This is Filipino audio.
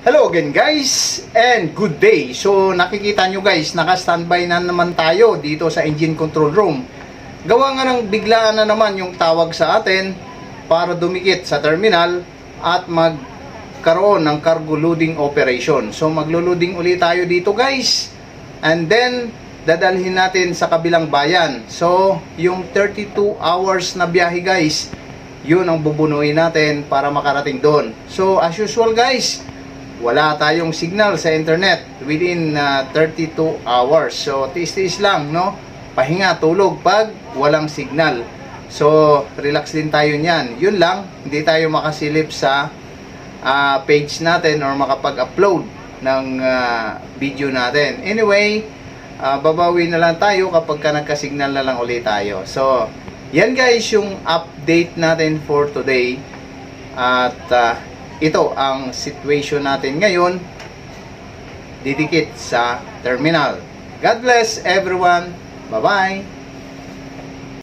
Hello again guys and good day. So nakikita nyo guys, naka-standby na naman tayo dito sa engine control room. Gawa nga ng biglaan na naman yung tawag sa atin para dumikit sa terminal at magkaroon ng cargo loading operation. So maglo-loading ulit tayo dito guys, and then dadalhin natin sa kabilang bayan. So yung 32 hours na biyahe guys, yun ang bubunuin natin para makarating doon. So as usual guys, wala tayong signal sa internet within 32 hours. So tiis-tiis lang, no? Pahinga, tulog pag walang signal. So relax din tayo niyan. Yun lang, hindi tayo makasilip sa page natin or makapag-upload ng video natin. Anyway, babawi na lang tayo kapag nagka-signal na lang ulit tayo. So yan guys yung update natin for today. At ito ang situation natin ngayon didikit sa terminal. God bless everyone. Bye-bye.